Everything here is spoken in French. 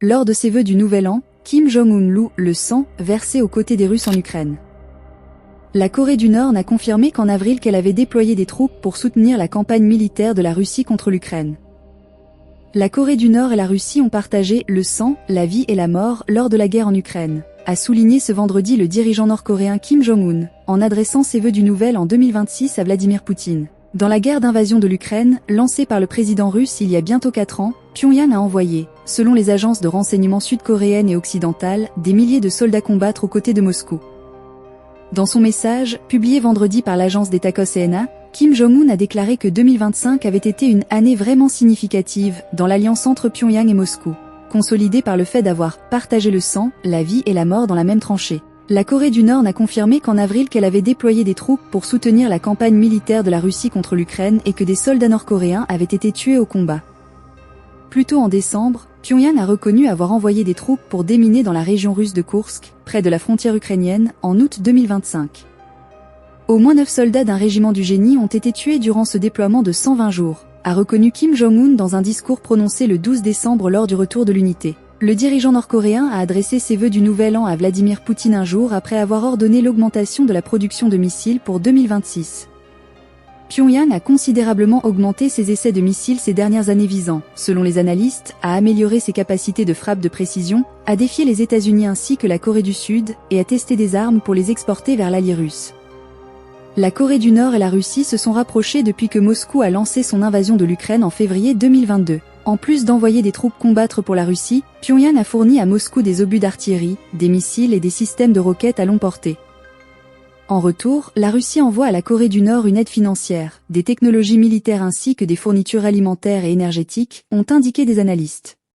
Lors de ses vœux du Nouvel An, Kim Jong-un loue le sang versé aux côtés des Russes en Ukraine. La Corée du Nord n'a confirmé qu'en avril qu'elle avait déployé des troupes pour soutenir la campagne militaire de la Russie contre l'Ukraine. La Corée du Nord et la Russie ont partagé le sang, la vie et la mort lors de la guerre en Ukraine, a souligné ce vendredi le dirigeant nord-coréen Kim Jong-un, en adressant ses vœux du Nouvel An 2026 à Vladimir Poutine. Dans la guerre d'invasion de l'Ukraine, lancée par le président russe il y a bientôt 4 ans, Pyongyang a envoyé, selon les agences de renseignement sud-coréennes et occidentales, des milliers de soldats combattre aux côtés de Moscou. Dans son message, publié vendredi par l'agence d'État KOS-ENA, Kim Jong-un a déclaré que 2025 avait été une année vraiment significative dans l'alliance entre Pyongyang et Moscou, consolidée par le fait d'avoir partagé le sang, la vie et la mort dans la même tranchée. La Corée du Nord n'a confirmé qu'en avril qu'elle avait déployé des troupes pour soutenir la campagne militaire de la Russie contre l'Ukraine et que des soldats nord-coréens avaient été tués au combat. Plus tôt en décembre, Pyongyang a reconnu avoir envoyé des troupes pour déminer dans la région russe de Koursk, près de la frontière ukrainienne, en août 2025. Au moins 9 soldats d'un régiment du génie ont été tués durant ce déploiement de 120 jours, a reconnu Kim Jong-un dans un discours prononcé le 12 décembre lors du retour de l'unité. Le dirigeant nord-coréen a adressé ses vœux du Nouvel An à Vladimir Poutine un jour après avoir ordonné l'augmentation de la production de missiles pour 2026. Pyongyang a considérablement augmenté ses essais de missiles ces dernières années visant, selon les analystes, à améliorer ses capacités de frappe de précision, à défier les États-Unis ainsi que la Corée du Sud, et à tester des armes pour les exporter vers l'allié russe. La Corée du Nord et la Russie se sont rapprochés depuis que Moscou a lancé son invasion de l'Ukraine en février 2022. En plus d'envoyer des troupes combattre pour la Russie, Pyongyang a fourni à Moscou des obus d'artillerie, des missiles et des systèmes de roquettes à longue portée. En retour, la Russie envoie à la Corée du Nord une aide financière, des technologies militaires ainsi que des fournitures alimentaires et énergétiques, ont indiqué des analystes.